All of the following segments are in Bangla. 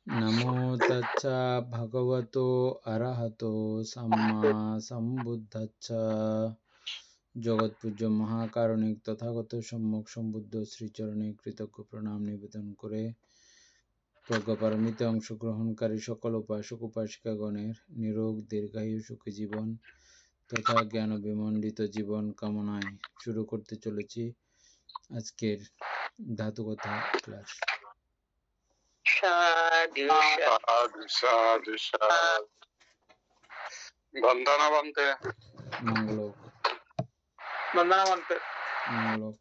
নমো তচ্ছা ভগবতো অরহতো সাম্মা সম্বুদ্ধচ্ছা। জগৎপূজ্য মহাকারণিক তথাগত সম্যক সম্বুদ্ধ শ্রীচরণে কৃতজ্ঞ প্রণাম নিবেদন করে প্রজ্ঞাপারমিতে অংশগ্রহণকারী সকল উপাসক উপাসিকাগণের নিরোগ দীর্ঘায়ু সুখী জীবন তথা জ্ঞান বিমণ্ডিত জীবন কামনায় শুরু করতে চলেছি আজকের ধাতুকথা ক্লাস। সাধু সাধু সাধু। বন্দনাবন্তে মঙ্গলোক বন্দনাবন্তে মঙ্গলোক।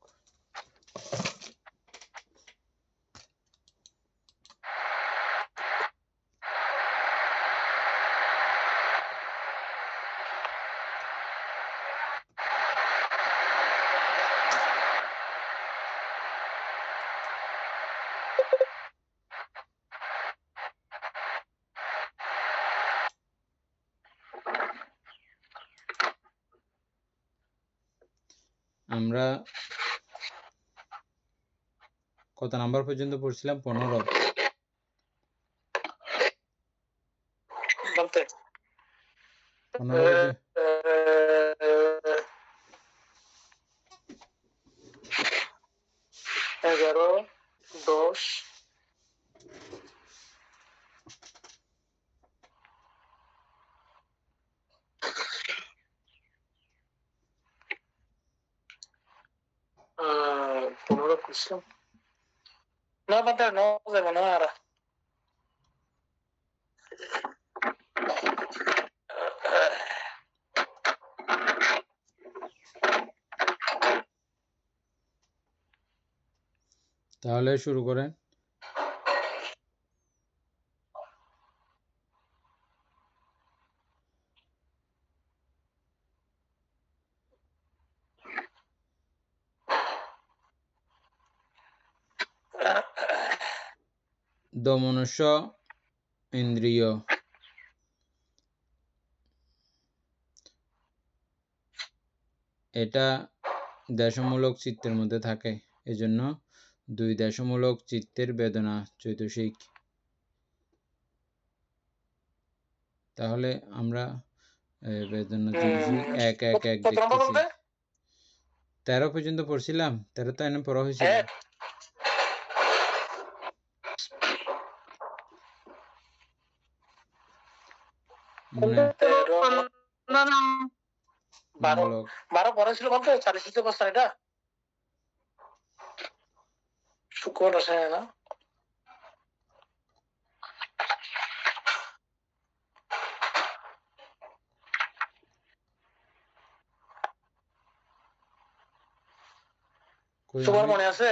আমরা কত নাম্বার পর্যন্ত পড়ছিলাম? 15। বলতে 15 পর্যন্ত 11, 10, পনেরো করছিলাম না বলতে ন যাবে না আর তাহলে শুরু করেন। দমনস্য ইন্দ্রিয়, এটা দেশমূলক চিত্তের মধ্যে থাকে, এজন্য দুই দেশমূলক চিত্তের বেদনা চৈতসিক। তাহলে আমরা বেদনা এক এক এক দেখতেছি। 13 পর্যন্ত পড়ছিলাম। 13 তো এনে পড়া হয়েছিল। বারো পরে ছিল বলতে 40 বছর এটা শুক্র আসে না সবার মনে আছে?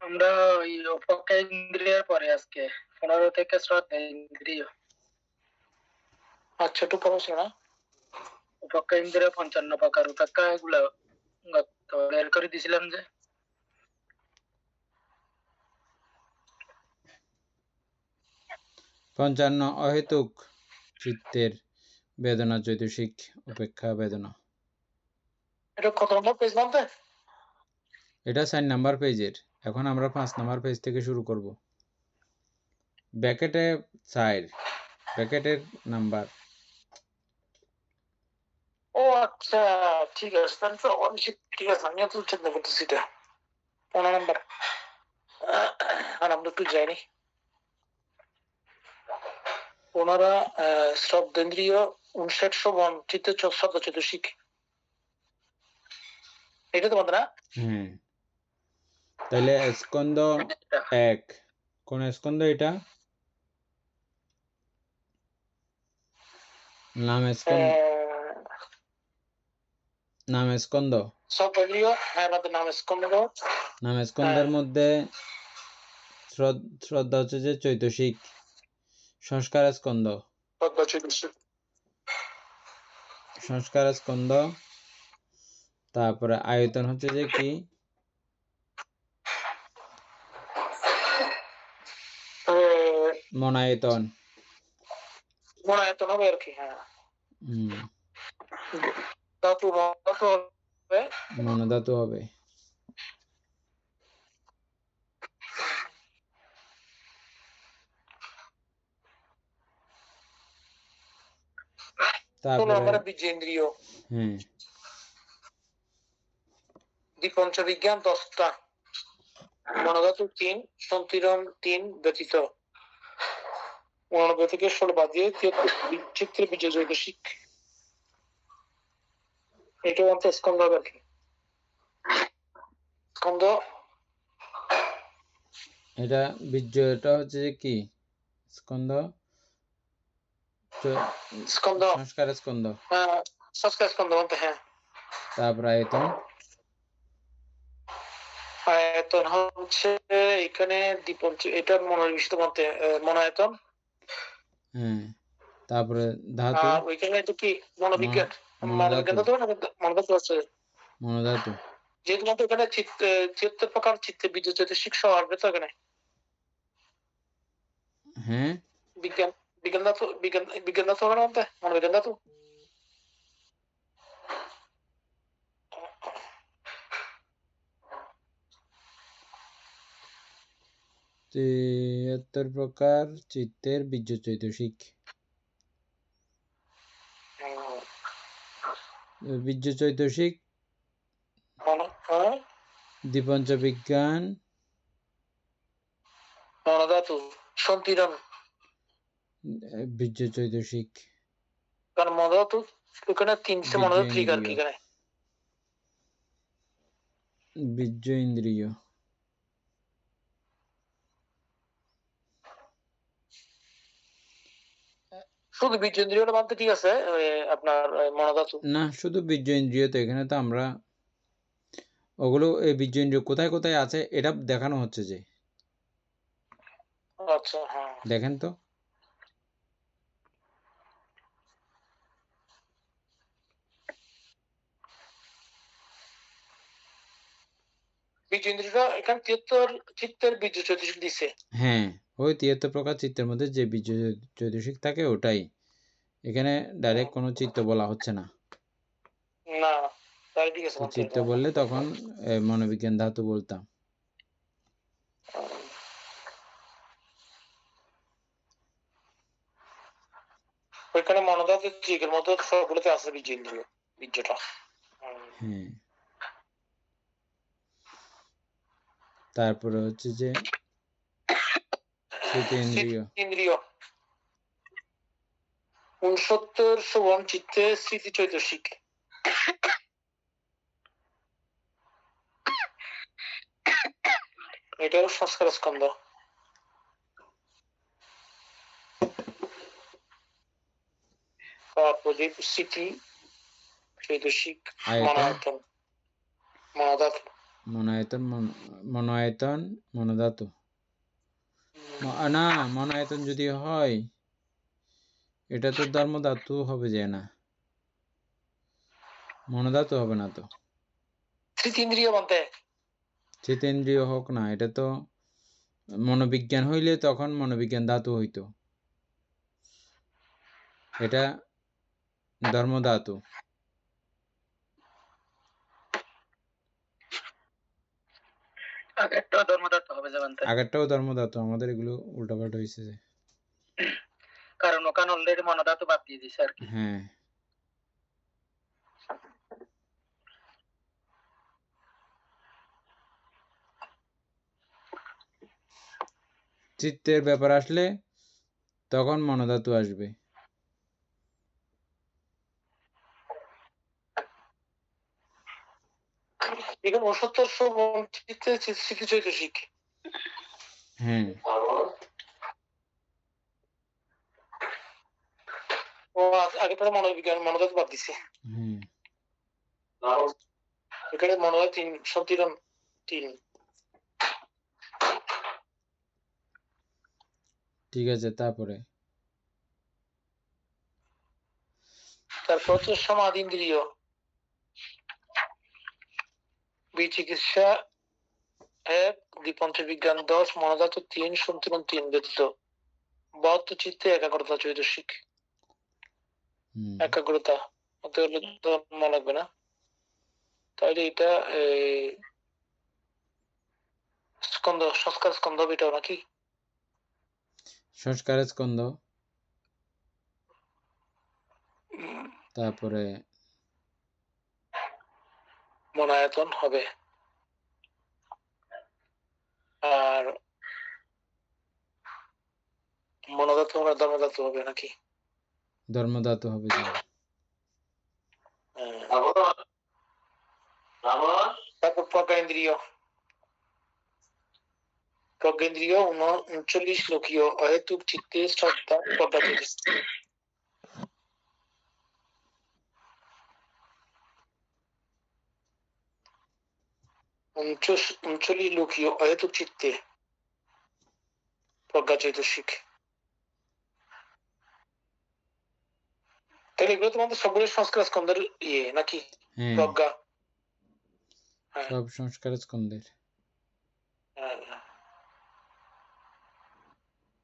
আমরা ওই উপক্ষ ইন্দ্রিয়ের পরে আজকে 15 থেকে শ্রদ্ধা ইন্দ্রিয়। আচ্ছা একটু পড়া ছিল না উপক্ষ ইন্দ্রিয় 55 প্রকার উপেক্ষা, এগুলো বের করে দিয়েছিলাম যে 55 অহেতুক চিত্তের বেদনা চৈতসিক উপেক্ষা বেদনা। এটা কত নম্বর পেজ বলতে? এটা 4 নাম্বার পেজের। এখন আমরা 5 নাম্বার পেজ থেকে শুরু করব। ব্র্যাকেটে 4 ব্র্যাকেটের নাম্বার। ও আচ্ছা ঠিক আছে, তাহলে তো ঠিক আছে, আমি তো চিন্তা করতেছি এটা 15 নম্বর। আর আমরা একটু যাইনি 15 শ্রদ্ধেন্দ্রিয় 59 বন চিত্ত শ্রদ্ধা চতুর্শিক, এটা তো না? হ্যাঁ, তাহলে স্কন্দ 1 কোন স্কন্দ? এটা নাম স্কন্দ, নাম স্কন্দ। নাম স্কন্দের মধ্যে শ্রদ্ধা হচ্ছে যে চৈতসিক। সংস্কার স্কন্দ, সংস্কার স্কন্দ। তারপরে আয়তন হচ্ছে যে কি? মনায়তন। মনায়তন হবে আর কি। হ্যাঁ, মনোধাতু হবে। তারপরে নম্বরে বীজেন্দ্রিয়, হ্যাঁ দ্বিপঞ্চবিজ্ঞান 10টা, মনোধাতু 3, সন্তিরণ 3 ব্যতীত 89 থেকে 16 বাদ দিয়ে চিত্রের বীজ জৈবশিক। এটা হচ্ছে স্কন্ধ আর কি। স্কন্ধ এটা বীর্য, এটা হচ্ছে যে কি স্কন্ধ, স্কন্ধ সংস্কার স্কন্ধ, সংস্কার স্কন্ধ বলতে, হ্যাঁ। তারপর আয়তন, আয়তন হচ্ছে এখানে দ্বিপঞ্চ, এটা মনোবিষ্ট বলতে মনোআয়তন। হ্যাঁ তারপরে ধাতু, আর ওইখানে এটা কি মনোবিজ্ঞান, মনোধাতু, মনোবিজ্ঞান তো মনোধাতু আছে, মনোধাতু। যেহেতু মতো এখানে চিত্ত প্রকার চিত্তে বীজ জ্যোতিষিক সহ আসবে তো এখানে হ্যাঁ বিজ্ঞান, বিজ্ঞান ধাতু, বিজ্ঞান ধাতু হবে না বলতে, মনোবিজ্ঞান ধাতু। তিয়াত্তর প্রকার চিত্তের বীর্য চৈতসিক। বীর্য চৈতসিক, দ্বিপঞ্চবিজ্ঞান, মনোধাতু, সন্তিরণ, বীর্য চৈতসিক, কারণ মনোধাতু ওখানে 3 মনোধাতু ট্রিগার কি এখানে বীর্য ইন্দ্রিয়। শুধু বীজেন্দ্রিয়টা মানতে ঠিক আছে, আপনার মনোধাতু না, শুধু বীর্য ইন্দ্রিয় তো, এখানে তো আমরা ওগুলো এই বীর্য ইন্দ্রিয় কোথায় কোথায় আছে এটা দেখানো হচ্ছে যে, আচ্ছা, হ্যাঁ। দেখেন তো বীজেন্দ্রিয়টা এখানে 73 চিত্তের বীজ চৈতসিক দিছে। হ্যাঁ, ওই 73 প্রকার চিত্তের মধ্যে যে বীর্য চৈতসিক থাকে ওটাই, এখানে ডাইরেক্ট কোনো চিত্ত বলা হচ্ছে না। না, তাই ঠিক আছে। চিত্ত বললে তখন মনোবিজ্ঞান ধাতু বলতাম। ওইখানে মনোধাতু ত্রিকের মধ্যে সবগুলোতে আছে বীজেন্দ্রিয়, বীর্যটা। হ্যাঁ, তারপরে হচ্ছে যে স্মৃতিইন্দ্রিয়, ইন্দ্রিয় 69 সুবন চিত্তে স্মৃতি চৈতসিক। এটাও সংস্কার স্কন্ধ। প্রদীপ স্মৃতি চৈতসিক, মনোআয়তন, মনোধাতু, মনোআয়তন, মনোআয়তন, মনোধাতু। না, মনোআয়তন যদি হয় এটা তো ধর্মধাতু হবে যায় না, মনোধাতু হবে না তো। স্মৃতিইন্দ্রিয় বলতে চেতেন্দ্রিয় হোক না, এটা তো মনোবিজ্ঞান হইলে তখন মনোবিজ্ঞান ধাতু হইতো, এটা ধর্মধাতু। আগেরটাও ধর্মধাতু হবে যেমন, আগেরটাও ধর্মধাতু, আমাদের এগুলো উল্টাপাল্টা হয়েছে যে, কারণ ওখানে অলরেডি মনোধাতু বাদ দিয়ে দিছে আর কি। হ্যাঁ চিত্তের ব্যাপার আসলে তখন মনোধাতু আসবে। এখানে 69 সুবন চিত্তে স্মৃতি চৈতসিক। হ্যাঁ ও আগে তাহলে মনোবিজ্ঞান মনোধাতু বাদ দিছে। হ্যাঁ এখানে মনোধাতু 3, সন্তিরণ 3। ঠিক আছে, তারপরে তারপর হচ্ছে সমাধি ইন্দ্রিয়, বিচিকিৎসা 1, দ্বিপঞ্চবিজ্ঞান 10, মনোধাতু 3, সন্তুলন 3 ব্যতীত 72 চিত্তে একাগ্রতা চৈতসিক। একাগ্রতা ওতে হলে ধর্ম লাগবে না, তাইলে এটা স্কন্ধ, সংস্কার স্কন্ধ এটাও নাকি সংস্কার স্কন্ধ। তারপরে মনায়তন হবে, আর মনোধাতু হবে, ধর্মধাতু হবে নাকি? ধর্মধাতু হবে জি। তারপর প্রজ্ঞাইন্দ্রিয়, প্রজ্ঞেন্দ্রিয় 39 লোকীয় অহেতুক চিত্তে শ্রদ্ধা প্রজ্ঞা চৈতসিক। 39 লোকীয় অহেতুক চিত্তে প্রজ্ঞা চৈতসিক। তাহলে এগুলো তোমাদের সবগুলো সংস্কার স্কন্ধের ইয়ে নাকি? হ্যাঁ, প্রজ্ঞা, হ্যাঁ। সব সংস্কার স্কন্ধের।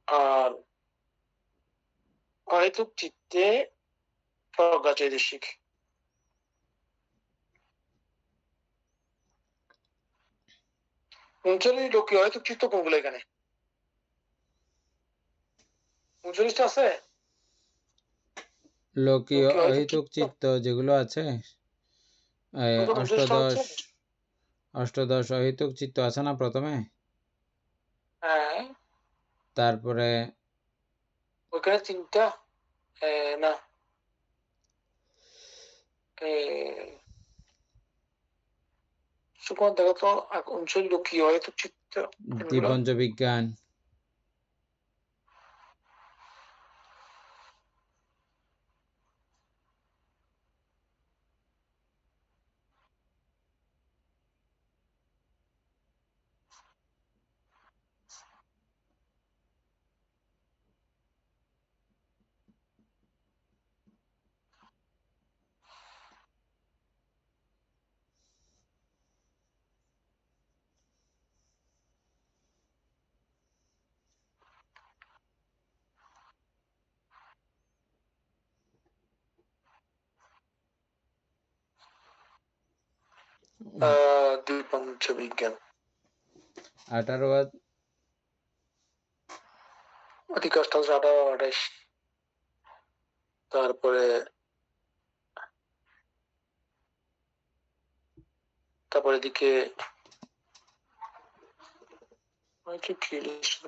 আর অহেতুক চিত্তে প্রজ্ঞা চৈতসিক। উনচল্লিশ লোকীয় অহেতুক চিত্ত কোনগুলো এখানে? 39টা আছে লোকীয় লোকীয় অহেতুক অহেতুক চিত্ত যেগুলো আছে, চিত্ত। অষ্টাদশ অহেতুক চিত্ত আছে না প্রথমে, হ্যাঁ, তারপরে ওইখানে 3টা না, সুকুমার দেখো তো 39 লোকীয় অহেতুক চিত্ত কোনগুলো? দ্বিপঞ্চ বিজ্ঞান, দ্বিপঞ্চ বিজ্ঞান, 18 অধিক অষ্টাদশ 18 28, তারপরে এদিকে কি লিস্ট?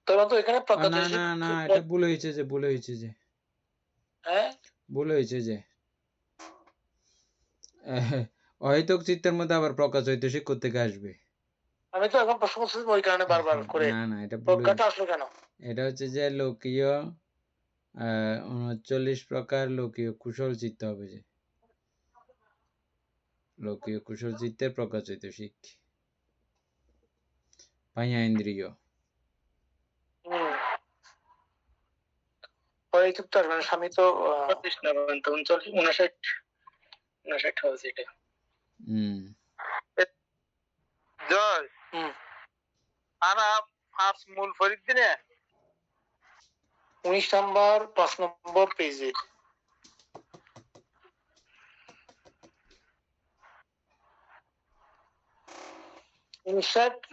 তারপর তো এখানে প্রজ্ঞা না না চৈতসিক। না, এটা ভুল হয়েছে যে, ভুল হয়েছে যে, হ্যাঁ, ভুল হয়েছে যে, অহেতুক চিত্তের মধ্যে আবার প্রজ্ঞা চৈতসিক কোত্থেকে আসবে? আমি তো এখন প্রশ্ন করছি ওই কারণে বারবার করে না না, এটা ভুল প্রজ্ঞাটা হয়েছে। আসলো কেন? এটা হচ্ছে যে লোকীয় 39 প্রকার লোকীয় কুশল চিত্ত হবে যে, লোকীয় কুশল চিত্তের প্রজ্ঞা চৈতসিক। পাঁয়া ইন্দ্রিয়, অহেতুক তো আসবে না, স্বামী তো 59 হয়েছে এটা। জয়, আরা ফার্স্ট মূল ফরিদ দিনে 19 নাম্বার 5 নম্বর পেজে।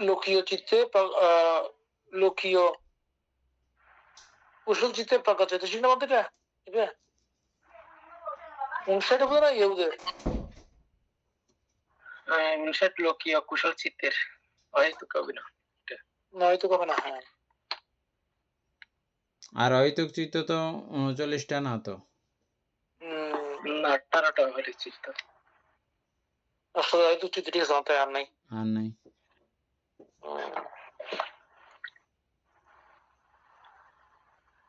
লোকীয় চিত্তে লোকীয় কুশল চিত্তে প্রজ্ঞা চৈতসিক না মধ্যে এটা 59 বোধ না ইহুদের 59 লোকীয় কুশল চিত্তের অহেতুক হবে না, অহেতুক হবে না। হ্যাঁ, আর অহেতুক চিত্ত তো 39টা না তো, না 18টা অহেতুক চিত্ত। আসলে অহেতুক চিত্ত ঠিক আছে, আমার আর নাই, আর নাই।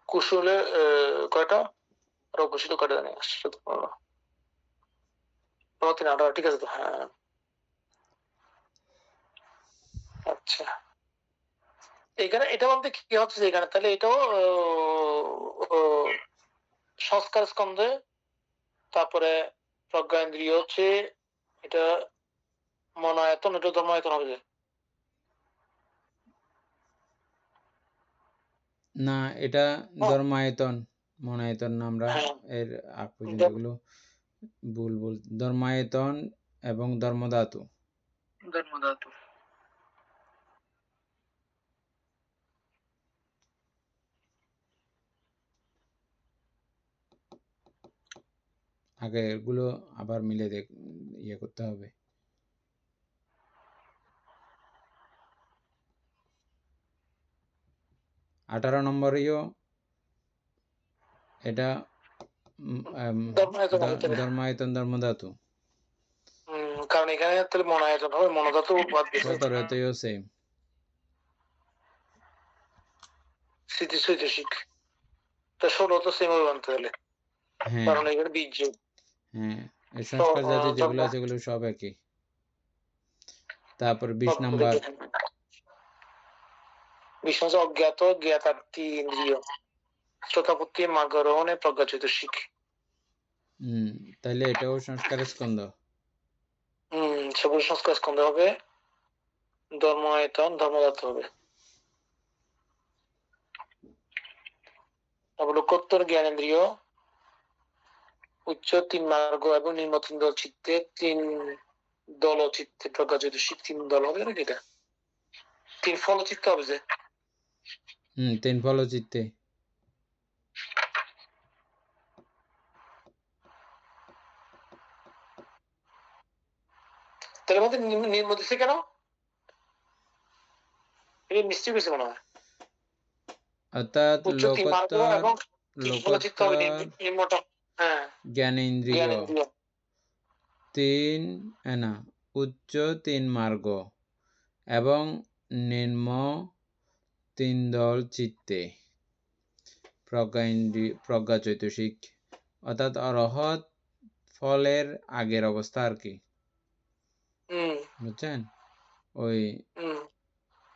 কুশলে কয়টা আর অকুশলে কয়টা জানি, 18 ঠিক আছে তো। হ্যাঁ, আচ্ছা, এখানে এটা বলতে কি হচ্ছে যে এখানে তাহলে এটাও সংস্কার স্কন্ধে, তারপরে প্রজ্ঞা ইন্দ্রিয় হচ্ছে এটা মনায়তন, এটা ধর্মায়তন হবে। না, এটা ধর্মায়তন, মনায়তন না, আমরা এর আগ পর্যন্ত এগুলো ভুল ধর্মায়তন এবং ধর্মধাতু। আগেরগুলো আবার মিলে ইয়ে করতে হবে। আঠারো নম্বরেও এটা ধর্মায়তন ধর্মধাতু, কারণ এখানে তাহলে মনায়তন হবে, মনোধাতু বাদ দিয়েছে। 17তেও সেম স্মৃতিশৈতসিক, তা 16 তো সেম হবে তাহলে, কারণ এখানে বীজ যোগ। হ্যাঁ, এই সংস্কার জাতি যেগুলো আছে এগুলো সব একই। তারপর 20 নাম্বার, 20 নম্বর অজ্ঞাত জ্ঞাতার্থী ইন্দ্রিয় শ্রোতাপত্তি মার্গরোহণে প্রজ্ঞাচৈতসিক। তাহলে এটাও সংস্কারের স্কন্ধ। সবুজ সংস্কার স্কন্ধ হবে, ধর্মায়তন ধর্মধাতু হবে। তারপর লোকোত্তর জ্ঞানেন্দ্রিয় উচ্চ 3 মার্গ এবং নিম্ন 3 দল চিত্তে 3 দল চিত্তে প্রজ্ঞাচৈতসিক 3 দল হবে নাকি? এটা 3 ফল চিত্তে হবে যে 3 ফল চিত্তে। তাহলে মধ্যে নিম্ন দিচ্ছে কেন? এটা মিষ্টি বেশি মনে হয়। অর্থাৎ লোকোত্তর জ্ঞানেন্দ্রিয় 3 উচ্চ 3 মার্গ এবং নিম্ন 3 দল চিত্তে প্রজ্ঞাচৈতসিক, অর্থাৎ অরহত ফলের আগের অবস্থা আর কি, বুঝছেন? ওই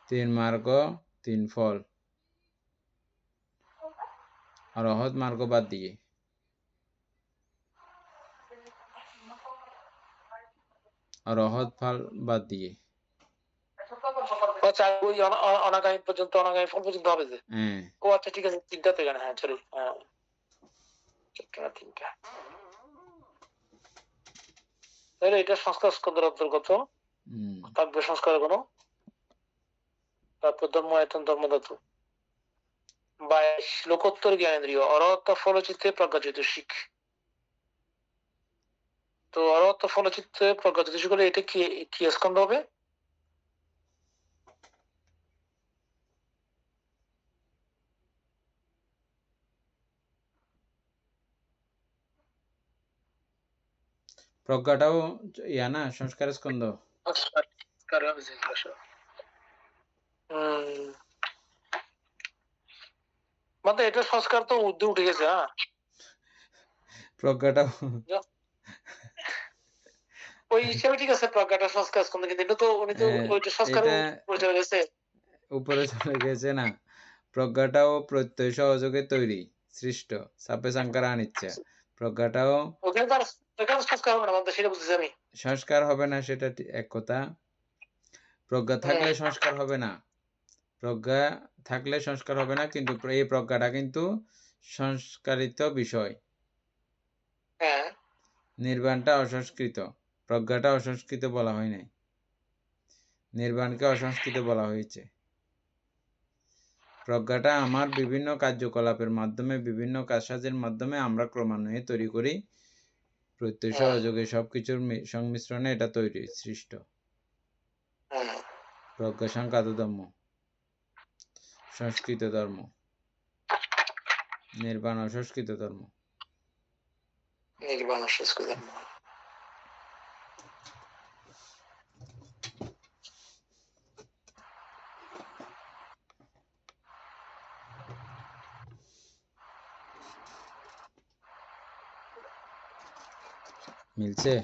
3 মার্গ 3 ফল, অরহত মার্গ বাদ দিয়ে। অরহত ফল বাদ দিয়ে অনাগামী পর্যন্ত, অনাগামী ফল পর্যন্ত হবে যে। ও আচ্ছা ঠিক আছে, 3টা তো এখানে। হ্যাঁ সরি, 3টা। তাহলে এটা সংস্কার স্কন্ধের অন্তর্গত, থাকবে সংস্কার কোনো। তারপর ধর্মায়তন ধর্মধাতু 22 লোকোত্তর জ্ঞানেন্দ্রিয় অরহত ফলচিত্তে প্রজ্ঞাচৈতসিক। তো অরহত ফলচিত্তে প্রজ্ঞাচৈতসিক হলে এটা কি স্কন্ধ হবে? প্রজ্ঞাটাও না সংস্কার স্কন্ধ। মানে এটা সংস্কার তো উর্ধে উঠে গেছে। প্রজ্ঞাটাও ওই হিসেবে ঠিক আছে, প্রজ্ঞাটা সংস্কার স্কন্ধ, কিন্তু এটা তো উনি তো ওইটা সংস্কার উপরে চলে গেছে। উপরে চলে গেছে না, প্রজ্ঞাটাও প্রত্যয় সহযোগে তৈরি সৃষ্ট সাপে সাংকার আনিচ্ছে। প্রজ্ঞাটাও সংস্কার হবে না, সেটা এক কথা। প্রজ্ঞা থাকলে সংস্কার হবে না, প্রজ্ঞা থাকলে সংস্কার হবে না, কিন্তু এই প্রজ্ঞাটা কিন্তু সংস্কারিত বিষয়। নির্বাণটা অসংস্কৃত, প্রজ্ঞাটা অসংস্কৃত বলা হয় নাই, নির্বাণকে অসংস্কৃত বলা হয়েছে। প্রজ্ঞাটা আমার বিভিন্ন কার্যকলাপের মাধ্যমে, বিভিন্ন কাজসাজের মাধ্যমে আমরা ক্রমান্বয়ে তৈরি করি, প্রত্যয় সহযোগে সবকিছুর সংমিশ্রণে এটা তৈরি সৃষ্ট। প্রজ্ঞা সংঘাত ধর্ম, সংস্কৃত ধর্ম, নির্বাণ অসংস্কৃত ধর্ম। নির্বাণ অসংস্কৃত ধর্ম মিলছে?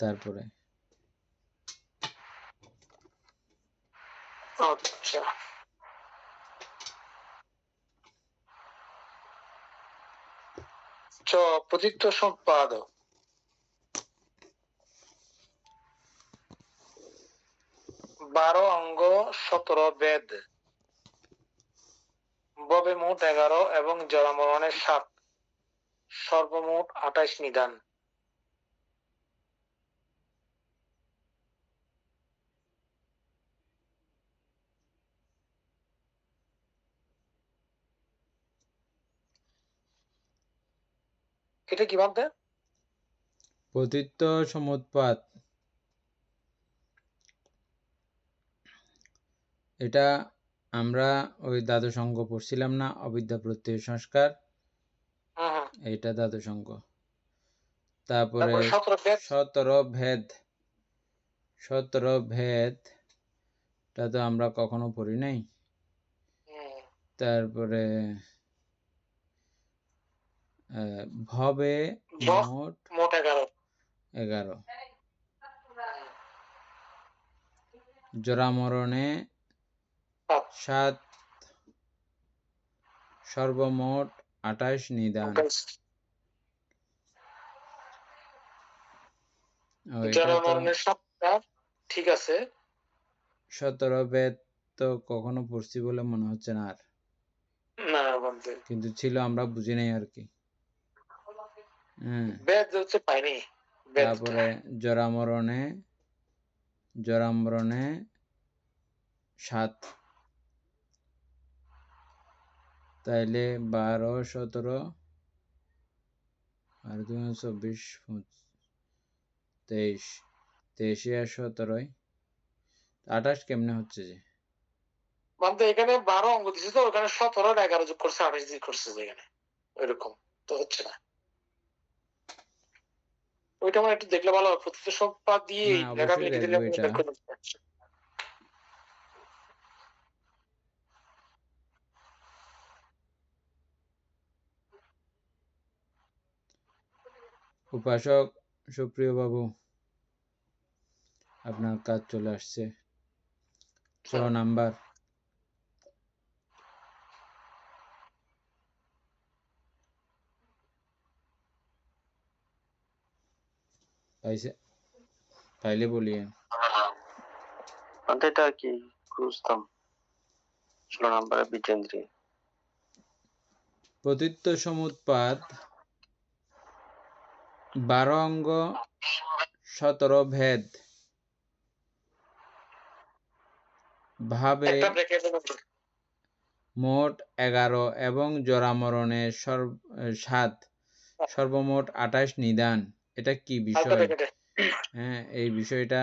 তারপরে আচ্ছা, প্রতীক্ত সম্পাদ 12 অঙ্গ 17 বেদ, ববে মোট 11 এবং জরামরণের 7, সর্বমোট 28 নিদান। এটা কি বলতে? পতিত্ব সমুৎপাত, এটা আমরা ওই দ্বাদশ অঙ্গ পড়ছিলাম না, অবিদ্যা প্রত্যয় সংস্কার, এটা দ্বাদশ অঙ্গ। তারপরে 17 ভেদ, 17 ভেদ টা তো আমরা কখনো পড়ি নাই। তারপরে ভবে মোট 11, জরামরণে 7, সর্বমোট 28 নিদান। ঠিক আছে, 17 ভেদ তো কখনো পড়ছি বলে মনে হচ্ছে না আর, কিন্তু ছিল, আমরা বুঝি নাই আর কি। তারপরে জরামরণে 7, তাইলে 12, 17 আর 2, 24, 23, 23 আর 17, 28 কেমনে হচ্ছে যে? মানে এখানে 12 অঙ্ক দিছে তো, ওখানে 17 আর 11 যোগ করছে, 28 যোগ করছে যেখানে, ওইরকম তো হচ্ছে না। ওইটা মানে একটু দেখলে ভালো হবে, প্রতিটা সম্পাদ দিয়ে লেখা লিখে দিলে উপাসক সুপ্রিয় বাবু, আপনার কাজ চলে আসছে। 6 নাম্বার। পাইছে? পাইলে বলিয়ে। এটা কি খুঁজতাম 16 নম্বরে বিজেন্দ্রী। পতিত্ব সমুৎপাত 12 অঙ্গ 17 ভেদ ভাবে মোট 11 এবং জরামরণে 7, সর্বমোট 28 নিদান। এটা কি বিষয়? হ্যাঁ, এই বিষয়টা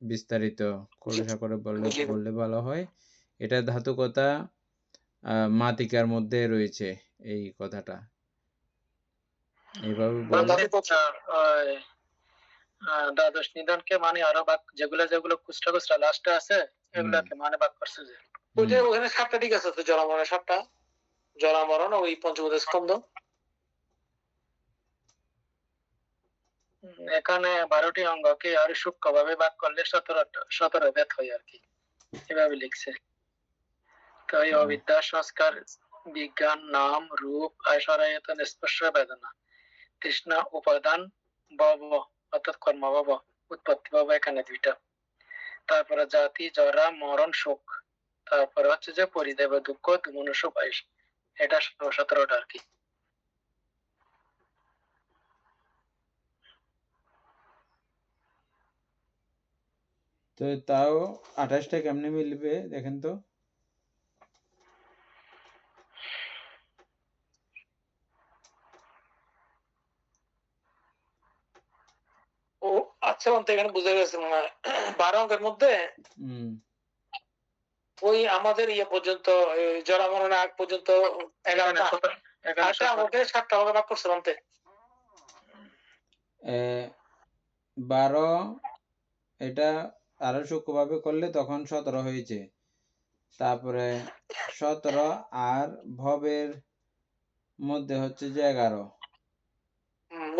বিস্তারিত খোলসা করে বললে ভালো হয়। এটা ধাতুকতা মাতিকার মধ্যে রয়েছে এই কথাটা, এইভাবে দ্বাদশ নিধনকে মানে আরো বাক যেগুলো যেগুলো খুচরা খুচরা লাস্টে আছে এগুলাকে মানে বাক করছে যে ওইটা ওখানে 7টা ঠিক আছে তো, জরামরণ 7টা, জরামরণ ওই পঞ্চমদ স্কন্ধ। এখানে 12টি অঙ্গকে আর সূক্ষ্মভাবে ভাগ করলে 17 ভেদ হয় আর কি, এভাবে লিখছে। তো এই অবিদ্যা, সংস্কার, বিজ্ঞান, নাম, রূপ, আয়সরায়তন, স্পর্শ, বেদনা, তৃষ্ণা, উপাদান, ভব অর্থাৎ কর্মভব, উৎপত্তি ভব, এখানে 2টা। তারপরে জাতি, জরা, মরণ, শোক, তারপরে হচ্ছে যে পরিদেব, দুঃখ, দুমনুষ্য, বাইশ, এটা 17টা আর কি। তো তাও 28টা কেমনে মিলবে দেখেন তো? ও আচ্ছা, বলতে এখানে বুঝে গেছে মনে হয় 12 অঙ্কের মধ্যে ওই আমাদের ইয়ে পর্যন্ত, জরামরণে আগ পর্যন্ত 11টা, 7টা ভাগে ভাগ করছে বলতে 12, এটা আরো সূক্ষ্মভাবে করলে তখন 17 হয়েছে। তারপরে 17 আর ভবের মধ্যে হচ্ছে যে 11,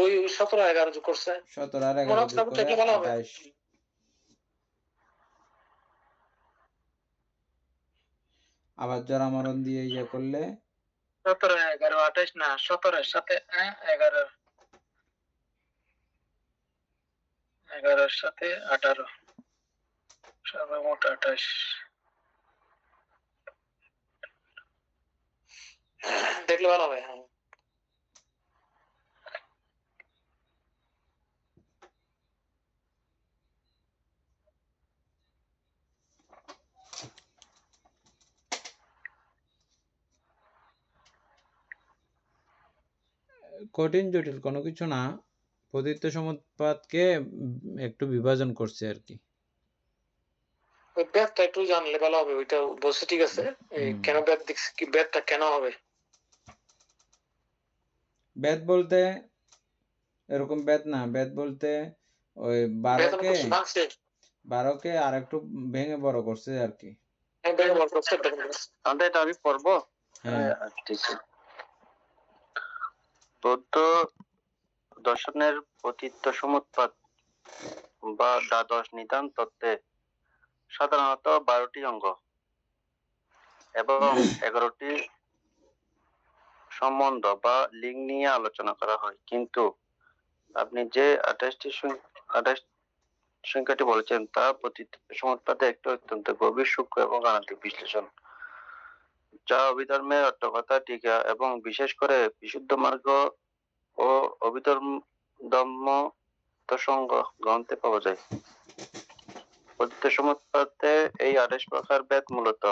ওই 17 আর 11 যোগ করছে, 17 আর 11 যোগ করে 28। আবার জরামরণ দিয়ে ইয়ে করলে 17, 11, 28 না, 17 সাথে 11, 11 সাথে 18, সর্বমোট 28। দেখলে ভালো হবে। হ্যাঁ, কঠিন জটিল কোনো কিছু না, পতিত্ব সমুৎপাতকে একটু বিভাজন করছে আর কি। ওই ব্যাথটা একটু জানলে ভালো হবে, ওইটা বলছে ঠিক আছে, কেন ব্যাথ দেখছি, কি ব্যাথটা কেন হবে? বেদ বলতে এরকম বেদ না, বেদ বলতে ওই বারোকে আর একটু ভেঙে বড় করছে আর কি। এটা আমি পড়বো। হ্যাঁ, ঠিক আছে। বৌদ্ধ দর্শনের পতিত্ব সমুৎপাত বা দ্বাদশ নিদান তত্ত্বে সাধারণত 12টি অঙ্গ এবং 11টি সম্বন্ধ বা লিঙ্গ নিয়ে আলোচনা করা হয়, কিন্তু আপনি যে 28 সংখ্যাটি বলেছেন তা পতিত্ব সমুৎপাতে একটি অত্যন্ত গভীর, সূক্ষ্ম এবং গাণিতিক বিশ্লেষণ, যা অভিধর্মের অর্থকথা, টিকা এবং বিশেষ করে বিশুদ্ধ মার্গ ও অভিধর্ম প্রসঙ্গ গ্রন্থে পাওয়া যায়। পতিত্ব সমুৎপাতে এই 28 প্রকার বেদ মূলত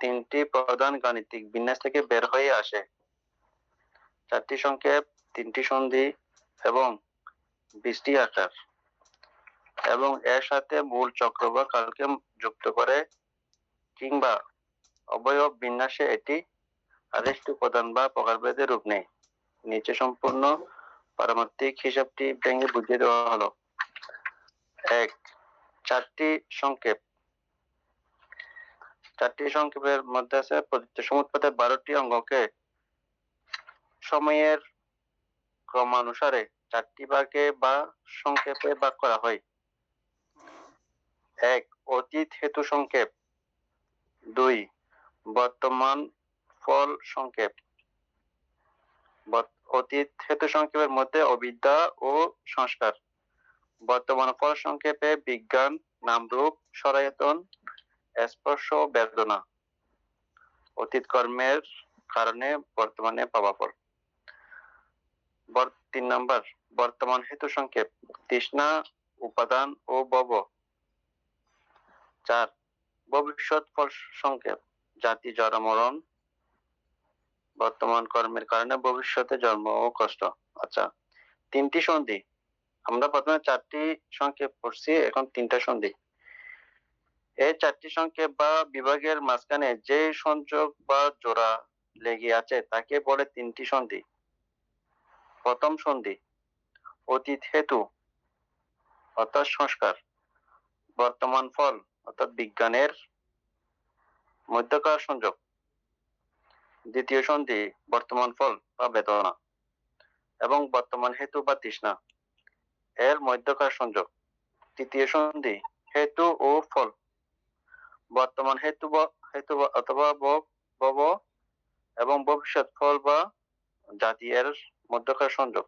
তিনটি প্রধান গাণিতিক বিন্যাস থেকে বের হয়ে আসে: 4টি সংক্ষেপ, 3টি সন্ধি এবং 20টি আকার, এবং এর সাথে মূল চক্র বা কালকে যুক্ত করে কিংবা অবয়ব বিন্যাসে এটি 28টি উপাদান বা প্রকারভেদে রূপ নেয়। নিচে সম্পূর্ণ পারমার্থিক হিসাবটি ভেঙে বুঝিয়ে দেওয়া হলো। 1. 4টি সংক্ষেপ। 4টি সংক্ষেপের মধ্যে আছে পতিত্ব সমুৎপাতের 12টি অঙ্গকে সময়ের ক্রমানুসারে 4টি ভাগে বা সংক্ষেপে ভাগ করা হয়। 1. অতীত হেতু সংক্ষেপ। 2. বর্তমান ফল সংক্ষেপ। অতীত হেতু সংক্ষেপের মধ্যে অবিদ্যা ও সংস্কার। বর্তমান ফল সংক্ষেপে বিজ্ঞান, নামরূপ, সরায়তন, স্পর্শ, বেদনা। অতীত কর্মের কারণে বর্তমানে পাওয়া ফল। 3 নাম্বার বর্তমান হেতু সংক্ষেপ, তৃষ্ণা, উপাদান ও ভব। 4. ভবিষ্যৎ ফল সংক্ষেপ, জাতি, জরা, মরণ। বর্তমান কর্মের কারণে ভবিষ্যতে জন্ম ও কষ্ট। আচ্ছা, 3টি সন্ধি। আমরা প্রথমে 4টি সংক্ষেপ পড়ছি, এখন 3টা সন্ধি। এই 4টি সংক্ষেপ বা বিভাগের মাঝখানে যে সংযোগ বা জোড়া লেগে আছে তাকে বলে 3টি সন্ধি। প্রথম সন্ধি অতীত হেতু অর্থাৎ সংস্কার, বর্তমান ফল অর্থাৎ বিজ্ঞানের মধ্যকার সংযোগ। দ্বিতীয় সন্ধি বর্তমান ফল বা বেদনা এবং বর্তমান হেতু বা তৃষ্ণা এর মধ্যকার সংযোগ। তৃতীয় সন্ধি হেতু ও ফল, বর্তমান হেতু অথবা ভব এবং ভবিষ্যৎ ফল বা জাতি এর মধ্যকার সংযোগ।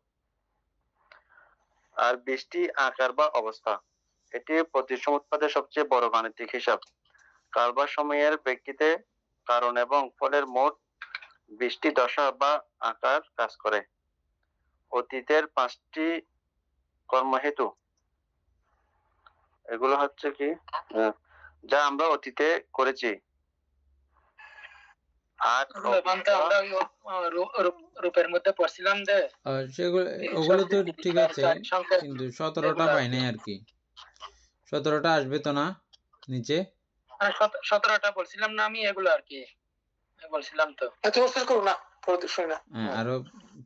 আর 20টি আকার বা অবস্থা, এটি পতিত্ব সমুৎপাতের সবচেয়ে বড় গাণিতিক হিসাব। কাল বা সময়ের প্রেক্ষিতে কারণ এবং ফলের মোট 20টি দশা বা আকার কাজ করে। অতীতের 5টি কর্মহেতু, এগুলো হচ্ছে কি যা আমরা অতীতে করেছি। আর রূপের মধ্যে পড়ছিলাম যে সেগুলো ওগুলো তো ঠিক আছে, কিন্তু 17টা পাই নাই আর কি। 17টা আসবে তো না নিচে? 17টা বলছিলাম না আমি, এগুলো আর কি বলছিলাম তো। আরো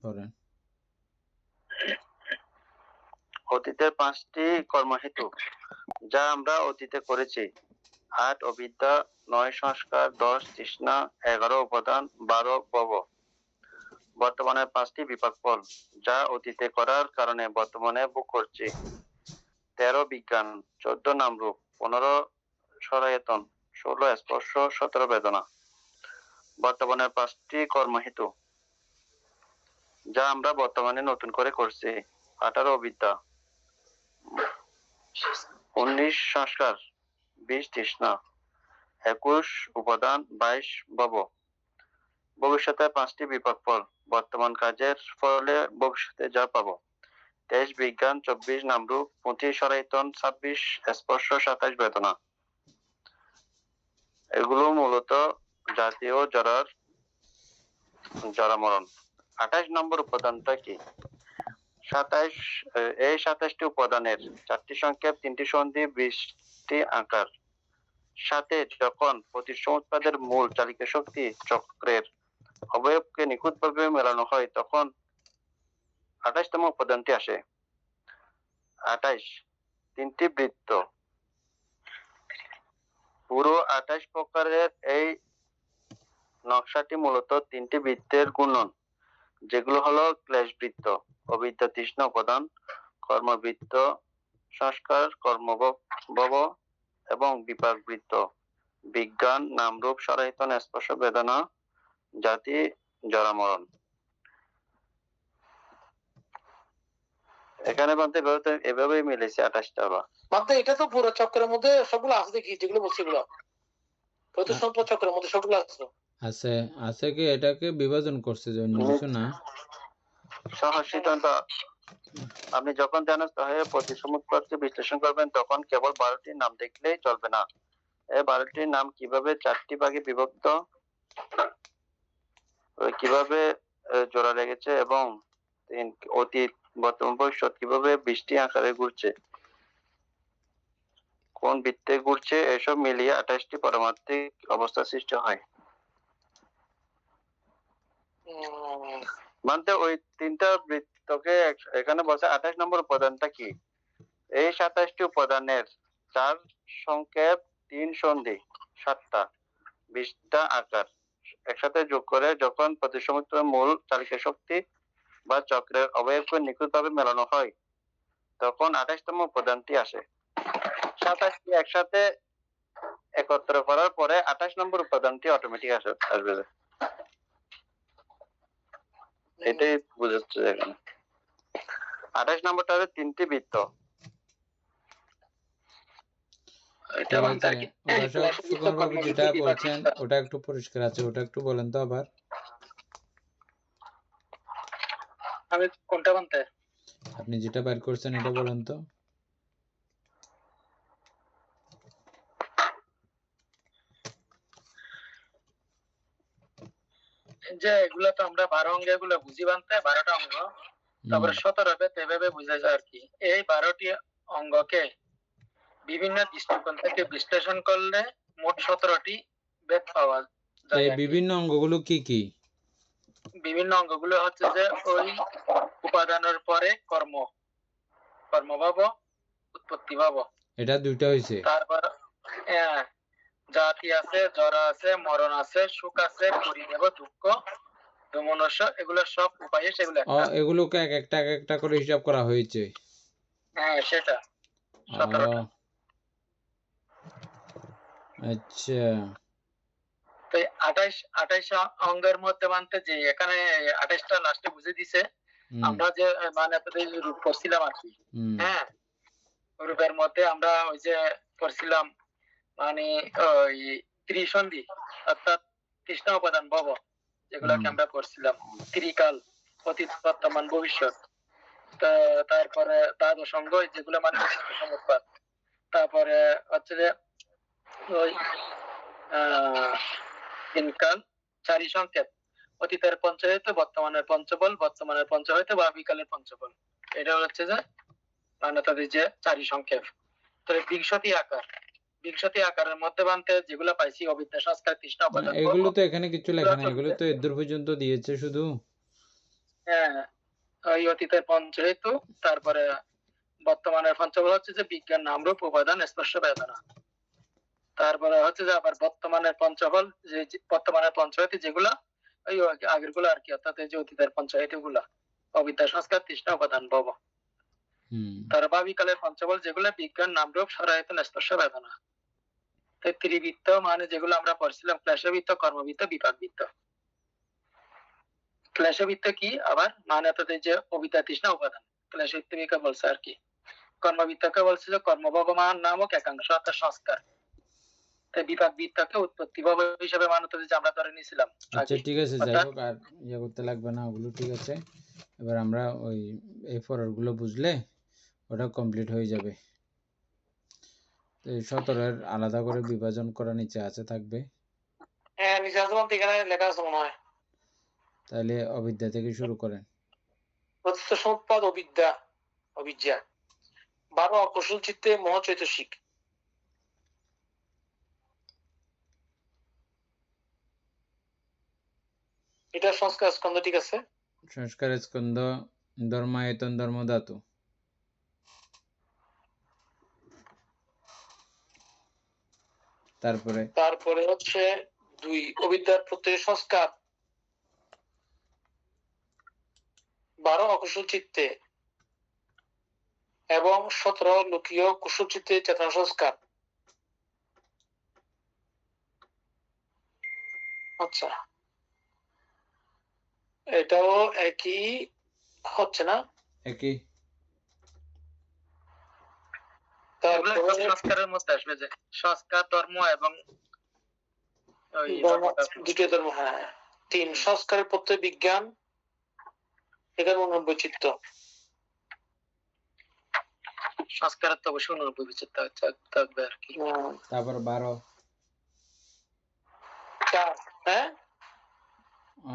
পড়েন। অতীতের 5টি কর্মহেতু যা আমরা অতীতে করেছি: 8 অবিদ্যা, 9 সংস্কার, 10 তৃষ্ণা, 11 উপাদান, 12 ভব। বর্তমানে 5টি বিপাক ফল যা অতীতে করার কারণে বর্তমানে ভোগ করছি: 13 বিজ্ঞান, 14 নামরূপ, 15 সরায়তন, 16 স্পর্শ, 17 বেদনা। বর্তমানে 5টি কর্মহেতু যা আমরা বর্তমানে নতুন করে করছি: 18 অবিদ্যা, 19 সংস্কার, 20 তৃষ্ণা, 21 উপাদান, 22 ভব। ভবিষ্যতে 5টি বিপাক ফল, বর্তমান কাজের ফলে ভবিষ্যতে যা পাবো: 23 বিজ্ঞান, 24 নামরূপ, 25 সরায়তন, 26 স্পর্শ, 27 বেদনা। এগুলো মূলত জাতীয় জরা মরণ। 28 নম্বর উপাদানটা কি? 27 এই 27টি উপাদানের 4টি সংক্ষেপ, 3টি সন্ধি, 20টি আকার সাথে যখন প্রতিসম উৎপাদের মূল চালিকা শক্তি চক্রের অবয়বকে নিখুঁতভাবে মেলানো হয় তখন 28তম উপাদানটি আসে। 28 তিনটি বৃত্ত। পুরো 28 প্রকারের এই নকশাটি মূলত তিনটি বৃত্তের গুণন, যেগুলো হলো ক্লেশ বৃত্ত, অবিদ্যা তৃষ্ণা উপাদান, কর্মবৃত্ত, সংস্কার কর্মভব এবং বিপাক বৃত্ত, বিজ্ঞান নামরূপ সরায়তন স্পর্শ বেদনা জাতি জরামরণ। এখানে বলতে এভাবেই মিলেছে 28টা হলো। মানে এটা তো পুরো চক্রের মধ্যে সবগুলো আছে দেখি, যেগুলো বলছি এগুলো প্রতিসম চক্রের মধ্যে সবগুলো আছে। আছে আছে কি এটাকে বিভাজন করছে যে অন্য কিছু না? সহজ সিদ্ধান্ত। আপনি যখন ধ্যানস্থ হয়ে প্রতিসম উৎপাদকে বিশ্লেষণ করবেন তখন কেবল 12টির নাম দেখলেই চলবে না। এই 12টির নাম কিভাবে 4টি ভাগে বিভক্ত, কিভাবে জোড়া লেগেছে এবং অতীত বর্তমান ভবিষ্যৎ কিভাবে 20টি আকারে ঘুরছে, কোন বৃত্তে ঘুরছে, এসব মিলিয়ে 28টি পারমার্থিক অবস্থা সৃষ্টি হয়। মানে ওই তিনটা বৃত্তকে এখানে বলছে 28 নম্বর উপাদানটা কি? এই 27টি উপাদানের 4 সংক্ষেপ, 3 সন্ধি, 7টা 20টা আকার একসাথে যোগ করে যখন প্রতিসম মূল চালিকা শক্তি বা চক্রের অবয়বকে নিখুঁতভাবে মেলানো হয় তখন 28তম উপাদানটি আসে। 27টি একসাথে একত্র করার পরে 28 নম্বর উপাদানটি অটোমেটিক আসবে। এটাই বুঝাচ্ছে এখানে। 28 নম্বরটা হলো তিনটি বৃত্ত। ঠিক আছে, সুকুমার বাবু যেটা বলছেন ওটা একটু পরিষ্কার আছে, ওটা একটু বলেন তো আবার। আমি কোনটা বলতে? আপনি যেটা বের করছেন এটা বলেন তো। যে এগুলা তো আমরা 12 অঙ্গ এগুলো বুঝি বানতে 12টা অঙ্গ, তারপরে 17 বেদ এভাবে বুঝা যায় আর কি। এই 12টি অঙ্গকে বিভিন্ন দৃষ্টিকোণ থেকে বিশ্লেষণ করলে মোট 17টি বেদ পাওয়া যায়। এই বিভিন্ন অঙ্গগুলো কি কি? বিভিন্ন অঙ্গগুলো হচ্ছে যে ওই উপাদানের পরে কর্মভাব, উৎপত্তি ভাব, এটা দুইটা হইছে। তারপর জাতি আছে, জরা আছে, মরণ আছে, সুখ আছে, পরিদেব, দুঃখ, দমনস্য, এগুলো সব উপায়, সেগুলো এগুলোকে এক একটা করে হিসাব করা হয়েছে। হ্যাঁ সেটা 17টা। আচ্ছা, তো 28 অঙ্গের মধ্যে মানতে যে এখানে 28টা লাস্টে বুঝে দিছে। আমরা যে মানে রূপ করছিলাম আর কি, হ্যাঁ রূপের মধ্যে আমরা ওই যে করছিলাম মানে ওই ত্রিসন্ধি অর্থাৎ তৃষ্ণা উপাদান ভব, যেগুলাকে আমরা করছিলাম ত্রিকাল, অতীত বর্তমান ভবিষ্যৎ, তারপরে দ্বাদশ অঙ্গ যেগুলো মানে সমুৎপাদ, তারপরে হচ্ছে যে ওই তিনকাল, চারি সংকেত, অতীতের পঞ্চ হইতে বর্তমানের পঞ্চবল, বর্তমানের পঞ্চ হইতে ভাবিকালের পঞ্চবল, এটা হচ্ছে যে মানে তাদের যে চারি সংক্ষেপ। তবে 20টি আকার, 20টি আকারের মধ্যে বানতে যেগুলো পাইছি অবিদ্যা সংস্কার তৃষ্ণা উপাদান, এগুলো তো এখানে কিছু লেখা নাই, এগুলো তো এদূর পর্যন্ত দিয়েছে শুধু। হ্যাঁ ওই অতীতের পঞ্চ হেতু, তারপরে বর্তমানের পঞ্চবল হচ্ছে যে বিজ্ঞান নামরূপ উপাদান স্পর্শ বেদনা, তারপরে হচ্ছে যে আবার বর্তমানের পঞ্চবল, যে বর্তমানের পঞ্চহেতু যেগুলা ওই আগের গুলো আর কি, অর্থাৎ এই যে অতীতের পঞ্চহেতু গুলা অবিদ্যা সংস্কার তৃষ্ণা উপাদান ভব, তার ভাবিকালের পঞ্চবল যেগুলো বিজ্ঞান নামরূপ সরায়তন স্পর্শ বেদনা। ত্রিবৃত্ত মানে যেগুলো আমরা পড়ছিলাম ক্লেশবৃত্ত, কর্মবৃত্ত, বিপাক বৃত্ত। ক্লেশবৃত্ত কি আবার মানে তাদের যে অবিদ্যা তৃষ্ণা উপাদান, ক্লেশবৃত্তকে বলছে আর কি। কর্মবৃত্তকে বলছে যে কর্মভবমান নামক একাংশ অর্থাৎ সংস্কার। বিপাক বৃত্তকে উৎপত্তি ভাব হিসেবে মানত যে আমরা ধরে নিয়েছিলাম। আচ্ছা ঠিক আছে, যাই হোক আর ইয়ে করতে লাগবে না, ওগুলো ঠিক আছে। এবার আমরা ওই এই ফরওয়ার্ড বুঝলে ওটা কমপ্লিট হয়ে যাবে। 17 আলাদা করে বিভাজন করা নিচে আছে থাকবে। হ্যাঁ নিচে আছে বলতে এখানে লেখা আছে মনে হয়। তাহলে অবিদ্যা থেকে শুরু করেন। প্রত্যক্ষ সমুৎপাদ অবিদ্যা অবিদ্যা 12 অকুশল চিত্তে মহাচৈতসিক। এটা সংস্কার স্কন্ধ, ঠিক আছে। সংস্কার স্কন্ধ ধর্মায়তন ধর্মধাতু। তারপরে হচ্ছে 2 অবিদ্যার প্রত্যয় সংস্কার 12 অকুশল চিত্তে এবং 17 লোকীয় কুশল চিত্তে চেতনা সংস্কার। আচ্ছা, এটাও একই হচ্ছে না? একই। এগুলো সংস্কারের মধ্যে আসবে, যে সংস্কার ধর্ম এবং ওই দ্বিতীয় ধর্ম, হ্যাঁ। 3 সংস্কারের প্রত্যয় বিজ্ঞান, এখানে 89 চিত্ত। সংস্কারের তো অবশ্যই 89 চিত্ত থাকবে আর কি। তারপর 12 4, হ্যাঁ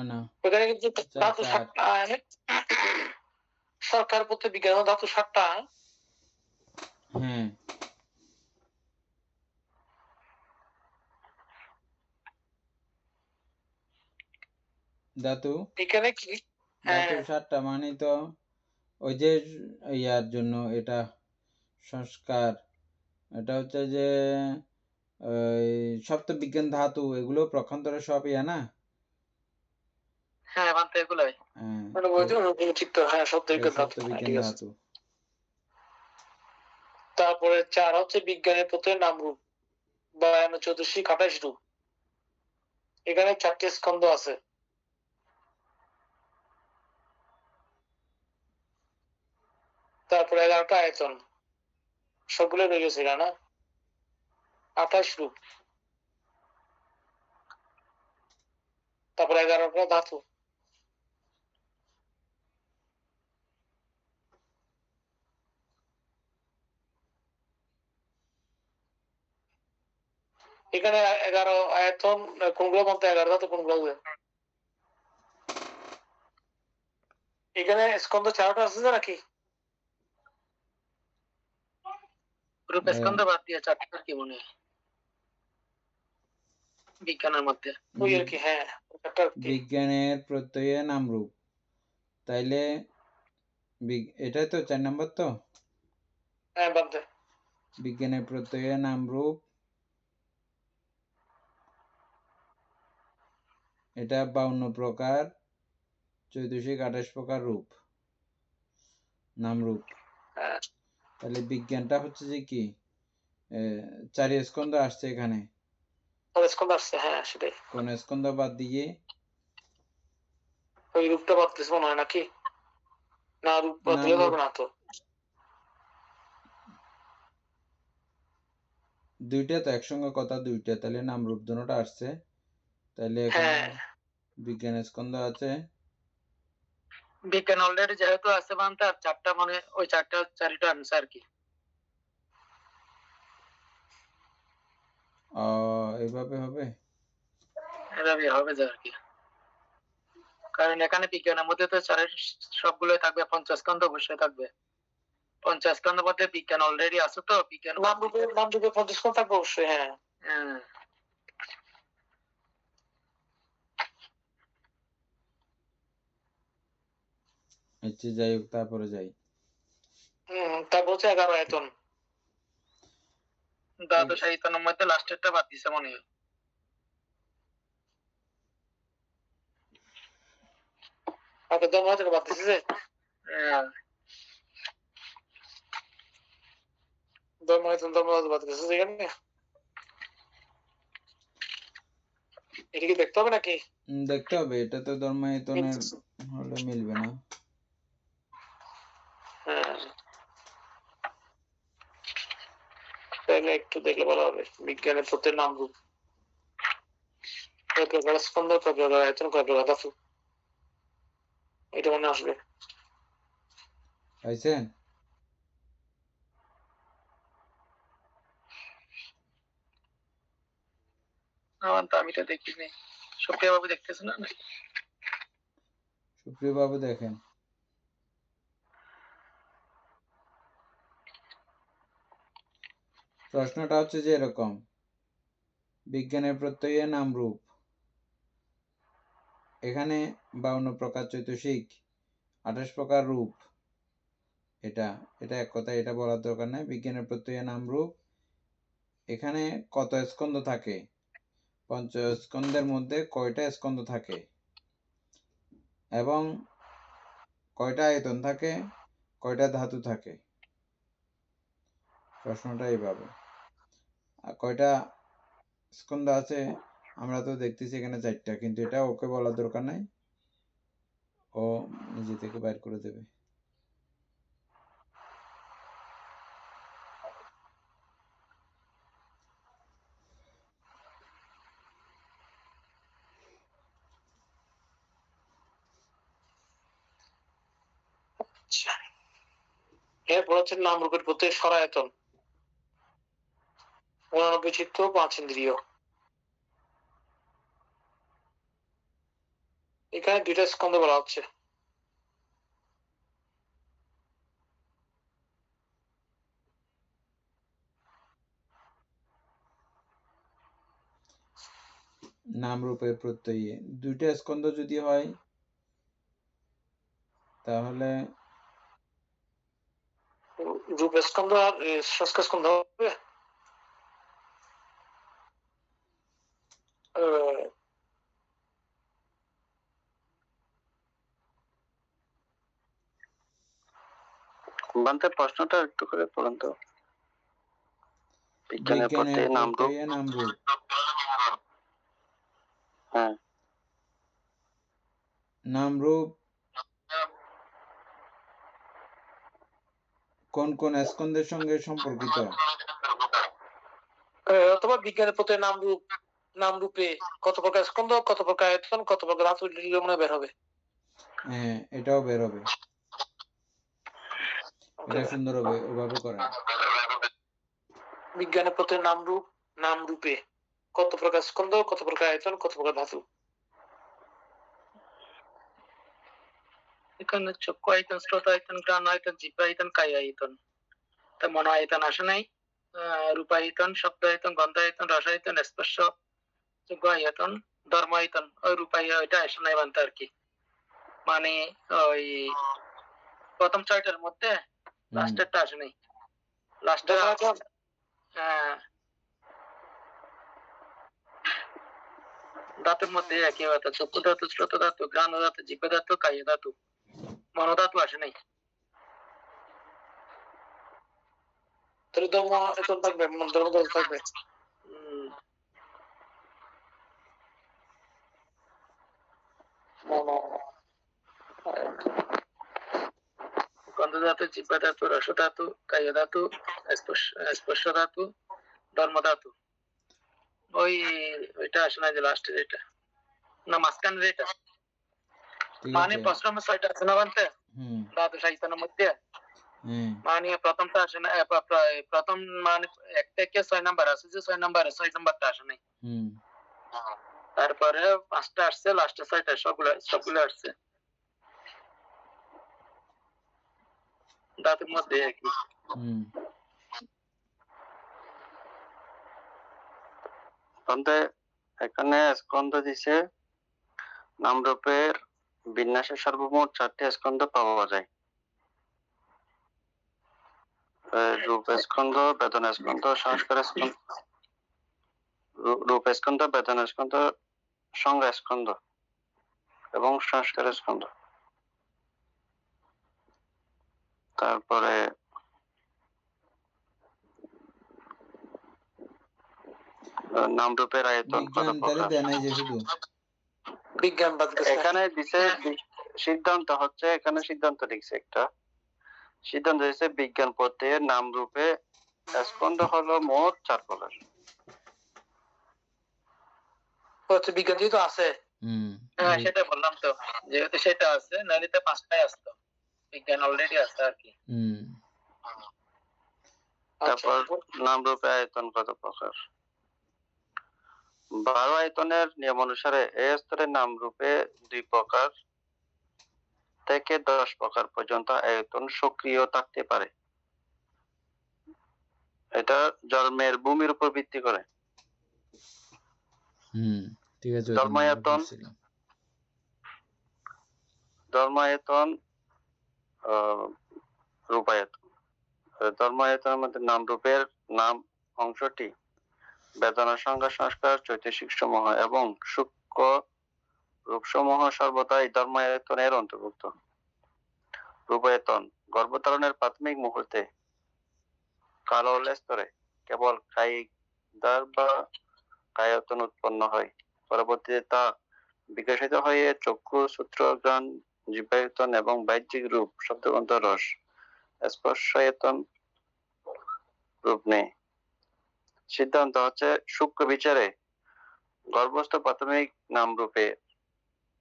না ওখানে কিন্তু ধাতু 7টা। সরকার প্রত্যয় বিজ্ঞান ধাতু 7টা। হ্যাঁ, ধাতু এখানে কি? ধাতু 7টা মানে তো ওই যে ইয়ার জন্য এটা সংস্কার, এটা হচ্ছে যে ওই সপ্ত বিজ্ঞান ধাতু, এগুলো প্রক্ষান্তরে সব ইয়া না। হ্যাঁ, বানতে এগুলাই চিত্ত, হ্যাঁ, সপ্ত বিজ্ঞান ধাতু, সপ্ত বিজ্ঞান ধাতু। তারপরে 4 হচ্ছে বিজ্ঞানের প্রত্যয় নাম রূপ 52 চতুর্শিক 28 রূপ। এখানে 4টে স্কন্ধ আছে। তারপরে 11টা আয়তন, সবগুলো রয়ে গেছে না, 28 রূপ। তারপরে 11টা ধাতু। এখানে 11 আয়তন কোনগুলো বলতে 11 ধাতু কোনগুলো? এখানে স্কন্ধ 4টা আছে নাকি? রূপ স্কন্ধ বাদ দিয়ে 4টা কি মনে হয় বিজ্ঞানের মধ্যে? ওই আর কি, হ্যাঁ। বিজ্ঞানের প্রত্যয়ে নাম রূপ, তাইলে এটাই তো 4 নম্বর। তো হ্যাঁ, বাদ দে। বিজ্ঞানের প্রত্যয়ে নাম রূপ, এটা 52 প্রকার চৈতসিক 28 প্রকার রূপ নাম রূপ। তাহলে বিজ্ঞানটা হচ্ছে যে কি 4 স্কন্ধ আসছে এখানে, স্কন্ধ আসছে, হ্যাঁ সেটাই। কোন স্কন্ধ বাদ দিয়ে? ওই রূপটা বাদ দিস মনে হয় নাকি? না, রূপ বাদ দিলে হবে না তো। দুইটা তো একসঙ্গে কথা, দুইটা, তাহলে নাম রূপ দুটোটা আসছে। তাহলে বিজ্ঞান স্কন্ধ আছে, বিজ্ঞান অলরেডি যেহেতু আছে বানতে, আর 4টা মানে ওই 4টা আনসার কি এইভাবে হবে, এভাবে হবে যে আর কি। কারণ এখানে বিজ্ঞানের মধ্যে তো 4-এর সবগুলোই থাকবে, পঞ্চস্কন্ধ অবশ্যই থাকবে। পঞ্চস্কন্ধের মধ্যে বিজ্ঞান অলরেডি আছে, তো বিজ্ঞান নাম রূপে পঞ্চস্কন্ধ থাকবে অবশ্যই, হ্যাঁ। আচ্ছা, যাই হোক, তারপরে যাই। তারপর হচ্ছে 11 আয়তন। দ্বাদশ আয়তনের মধ্যে লাস্টেরটা বাদ দিছে মনে হয়। ধর্ম আয়তন বাদ দিছে যে, ধর্ম আয়তন বাদ দিছে যেখানে। এটা কি দেখতে হবে নাকি? দেখতে হবে, এটা তো ধর্মায়তনের হলে মিলবে না। তাহলে একটু দেখলে ভালো হবে। বিজ্ঞানের প্রত্যেক নাম রূপ, কয় প্রকার স্কন্ধ, কয় প্রকার আয়তন, কয় প্রকার ধাতু, এটা মনে আসবে। পাইছেন? আমার তো আমি তো দেখিনি, সুপ্রিয়া বাবু দেখতেছে না? সুপ্রিয়বাবু দেখেন, প্রশ্নটা হচ্ছে যে এরকম, বিজ্ঞানের প্রত্যয়ে নাম রূপ, এখানে 52 প্রকার চৈতসিক, 28 প্রকার রূপ, এটা এটা এক কথা, এটা বলার দরকার নাই। বিজ্ঞানের প্রত্যয়ে নাম রূপ, এখানে কত স্কন্ধ থাকে, পঞ্চস্কন্ধের মধ্যে কয়টা স্কন্ধ থাকে, এবং কয়টা আয়তন থাকে, কয়টা ধাতু থাকে, প্রশ্নটা এইভাবে। আর কয়টা স্কন্ধ আছে আমরা তো দেখতেছি এখানে 4টা, কিন্তু এটা ওকে বলার দরকার নাই, ও নিজে থেকে বাইর করে দেবে। আচ্ছা, এরপর হচ্ছে নাম রূপের প্রত্যয় সরায়তন, 89 চিত্ত 5 ইন্দ্রিয়। এখানে 2টা স্কন্ধ বলা হচ্ছে। নাম রূপের প্রত্যয়ে 2টা স্কন্ধ যদি হয় তাহলে রূপ স্কন্ধ আর সংস্কার স্কন্ধ হবে। বান্তে প্রশ্নটা একটু করে পড়েন তো। বিজ্ঞানের প্রত্যয়ে নাম রূপ, নাম রূপ, হ্যাঁ, নাম রূপ কোন কোন স্কন্ধের সঙ্গে সম্পর্কিত? অথবা বিজ্ঞানের প্রত্যয় নাম রূপে কত প্রকার স্কন্ধ, কত প্রকার আয়তন, কত প্রকার ধাতু মনে বের হবে। হ্যাঁ, এটাও বের হবে, এটা সুন্দর হবে, ওভাবে করেন। বিজ্ঞানের প্রত্যয় নাম রূপে কত প্রকার স্কন্ধ, কত প্রকার আয়তন, কত প্রকার ধাতু। এখানে চক্ষু আয়তন, শ্রোত আয়তন, ঘ্রাণ আয়তন, জিহ্বা আয়তন, কায় আয়তন, তা মনো আয়তন আসে নাই। রূপ আয়তন, শব্দ আয়তন, গন্ধ আয়তন, রস আয়তন, স্পর্শ যোগ্য আয়তন, ধর্ম আয়তন, ওই রূপ ওইটা আসে নাই বানতে আর কি। মানে ওই প্রথম 6টার মধ্যে লাস্টেরটা আসে নাই। লাস্টের ধাতুর মধ্যে একই কথা, চক্ষু ধাতু, শ্রোত ধাতু, ঘ্রাণ ধাতু, জিহ্বা ধাতু, কায় ধাতু, মনো ধাতু আসে নাই। তাহলে ধর্ম আয়তন থাকবে, ধর্ম ধাতু থাকবে। গন্ধ ধাতু, জিহ্বা ধাতু, রস ধাতু, কায় ধাতু, স্পর্শ ধাতু, ধর্ম ধাতু, ওইটা আসে না যে লাস্টের এটা, না মাঝখানের এটা। মানে প্রশ্ন 6টা আছে না বানতে ধাতু সাহিত্যের মধ্যে, মানে প্রথমটা আসে না, প্রথম মানে 1 থেকে 6 নাম্বার আছে, যে 6 নাম্বারটা আসে নাই। তারপরে 5টা আসছে, লাস্টে 6টা, সবগুলো আসছে ধাতুর মধ্যে একই। এখানে স্কন্ধ দিছে, নামরূপের বিন্যাসে সর্বমোট 4টি স্কন্ধ পাওয়া যায়। রূপ স্কন্ধ, বেদনা স্কন্ধ, সংস্কার স্কন্ধ, রূপ স্কন্ধ, বেদনা স্কন্ধ, সংজ্ঞা স্কন্ধ এবং সংস্কার স্কন্ধ। তারপরে নামরূপের আয়তন কত প্রকার? বিজ্ঞান বাদ গেছে। এখানে দিছে সিদ্ধান্ত হচ্ছে, এখানে সিদ্ধান্ত লিখছে একটা, সিদ্ধান্ত দিছে বিজ্ঞান প্রত্যয়ে নাম রূপে স্কন্ধ হলো মোট 4 প্রকার। বিজ্ঞান যেহেতু আছে, হ্যাঁ সেটা বললাম তো, যেহেতু সেটা আছে, নাহলে তো 5টাই আসতো, বিজ্ঞান অলরেডি আছে আর কি। তারপর নাম রূপে আয়তন কত প্রকার? 12 আয়তনের নিয়ম অনুসারে এই স্তরের নাম রূপে 2 প্রকার, থেকে 10 প্রকার পর্যন্ত আয়তন সক্রিয় থাকতে পারে। এটা জন্মের ভূমির উপর ভিত্তি করে। ঠিক আছে, ধর্মায়তন ধর্মায়তন রূপায়তন। ধর্মায়তনের মধ্যে নাম রূপের নাম অংশটি বেদনা সংজ্ঞা সংস্কার চৈতসিক সমূহ এবং সূক্ষ্ম রূপসমূহ সর্বদাই ধর্মায়তনের অন্তর্ভুক্ত। রূপায়তন গর্ভধারণের প্রাথমিক মুহূর্তে কালো স্তরে কেবল কায়িক দ্বার বা কায়তন উৎপন্ন হয়। পরবর্তীতে তা বিকশিত হয়ে চক্ষু সূত্র গান জিহ্বায়তন এবং বাহ্যিক রূপ শব্দগন্ধ রস স্পর্শায়তন রূপ নেয়। সিদ্ধান্ত হচ্ছে সূক্ষ্ম বিচারে গর্ভস্থ প্রাথমিক নাম রূপে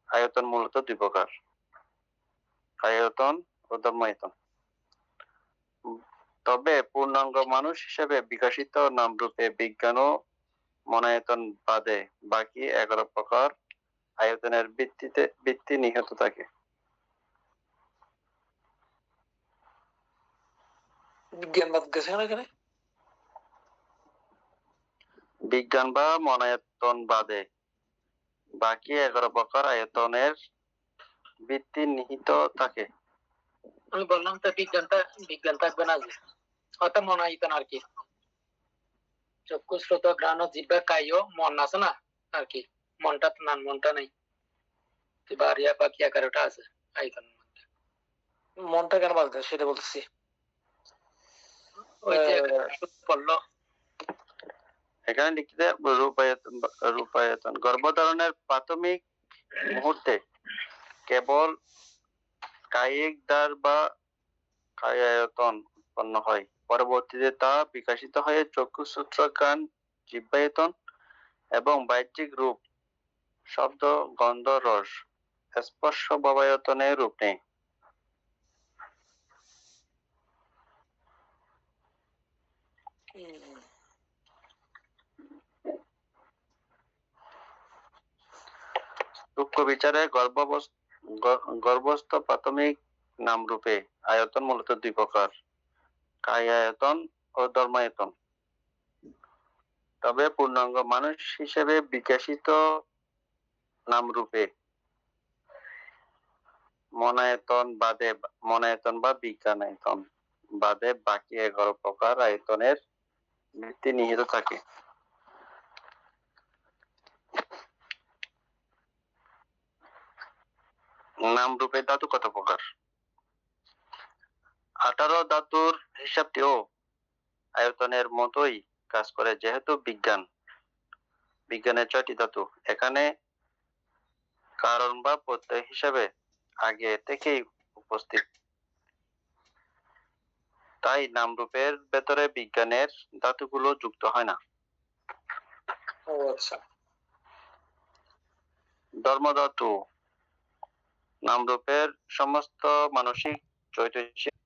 আয়তন মূলত দুই প্রকার, কায়ায়তন ও ধর্মায়তন। তবে পূর্ণাঙ্গ মানুষ হিসেবে বিকশিত নাম রূপে বিজ্ঞান ও মনায়তন বাদে বাকি 11 প্রকার আয়তনের ভিত্তি নিহিত থাকে। বিজ্ঞান বাদ গেছে না এখানে? বিজ্ঞান বা মনায়তন বাদে বাকি 11 প্রকার আয়তনের ভিত্তি নিহিত থাকে। আমি বললাম তো বিজ্ঞান থাকবে না, যে অর্থাৎ মনায়তন আর কি, চক্ষু শ্রোত ঘ্রাণ জিহ্বা কায় মন আছে না আর কি, মনটা নেই, বাড়িয়া বাকি 11টা আছে আয়তন। মনটা কেন বাদ গেছে সেটা বলতেছি। ওই যে বললো এখানে লিখতে রূপায়তন গর্ভধারণের প্রাথমিক মুহূর্তে কেবল কায়িক দ্বার বা কায়ায়তন উৎপন্ন হয়। পরবর্তীতে তা বিকশিত হয়ে চক্ষু সূত্র কান জিহ্বায়তন এবং বাহ্যিক রূপ শব্দ গন্ধ রস স্পর্শ ভাবায়তনের রূপ নেয়। সূক্ষ্ম বিচারে গর্ভস্থ প্রাথমিক নাম রূপে আয়তন মূলত দুই প্রকার, কায়ায়তন ও ধর্মায়তন। তবে পূর্ণাঙ্গ মানুষ হিসেবে বিকশিত নাম রূপে মনায়তন বা বিজ্ঞানায়তন বাদে বাকি 11 প্রকার আয়তনের ভিত্তি নিহিত থাকে। নাম রূপে ধাতু কত প্রকার? 18 ধাতুর হিসাবটিও আয়তনের মতোই কাজ করে, যেহেতু বিজ্ঞানের 6টি ধাতু এখানে কারণ বা প্রত্যয় হিসাবে আগে থেকেই উপস্থিত, তাই নাম রূপের ভেতরে বিজ্ঞানের ধাতুগুলো যুক্ত হয় না। ও আচ্ছা। ধর্মধাতু নাম রূপের সমস্ত মানসিক চৈতসিক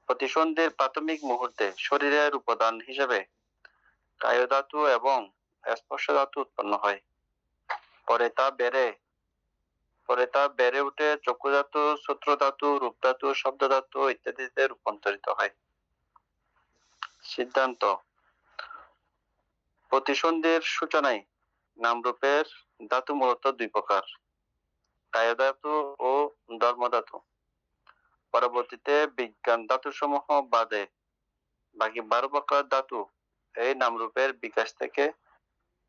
প্রতিসন্ধির প্রাথমিক মুহূর্তে শরীরের উপাদান হিসেবে কায় ধাতু এবং স্পর্শ ধাতু উৎপন্ন হয়। পরে তা বেড়ে উঠে চক্ষু ধাতু, সূত্র ধাতু, রূপ ধাতু, শব্দ ধাতু ইত্যাদিতে রূপান্তরিত হয়। সিদ্ধান্ত প্রতিসন্ধির সূচনায় নাম রূপের ধাতু মূলত দুই প্রকার, কায় ধাতু ও ধর্ম ধাতু। পরবর্তীতে বিজ্ঞান ধাতু সমূহ বাদে বাকি 12 প্রকার ধাতু এই নামরূপের বিকাশ থেকে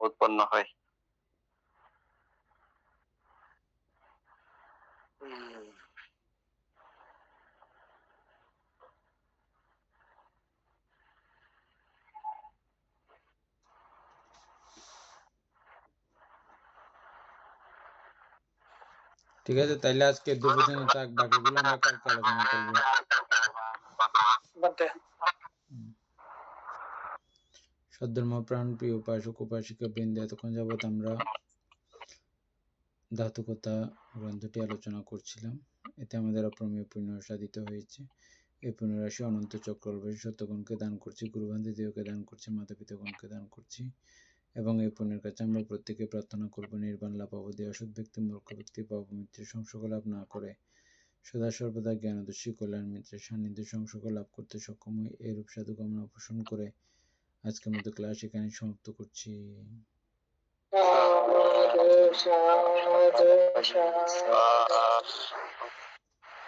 উৎপন্ন হয়। ঠিক আছে, তাইলে আজকে দুপুরে থাক, বাকিগুলো আমরা কালকে আলোচনা করবো। সদ্ধর্ম প্রাণ প্রিয় উপাসক উপাসিকা বৃন্দ, এতক্ষণ যাবৎ আমরা ধাতুকথা গ্রন্থটি আলোচনা করছিলাম। এতে আমাদের অপ্রমেয় পুণ্য সাধিত হয়েছে। এই পুণ্যরাশি অনন্ত চক্রবর্তী সত্যগণকে দান করছি, গুরুবান্ধব দেবকে দান করছি, মাতা পিতাগণকে দান করছি, এবং এই পুণ্যের কাছে আমরা প্রত্যেকে প্রার্থনা করব নির্বাণ লাভ অবধি অসৎ ব্যক্তি মূর্খ ব্যক্তি পাপ মৃত্যুর সংসর্গ লাভ না করে সদা সর্বদা জ্ঞানদর্শী কল্যাণ মিত্রের সান্নিধ্য সংসর্গ লাভ করতে সক্ষম হই, এরূপ সাধু কামনা পোষণ করে আজকের মতো ক্লাস এখানে সমাপ্ত করছি।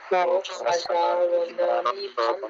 সাধু সাধু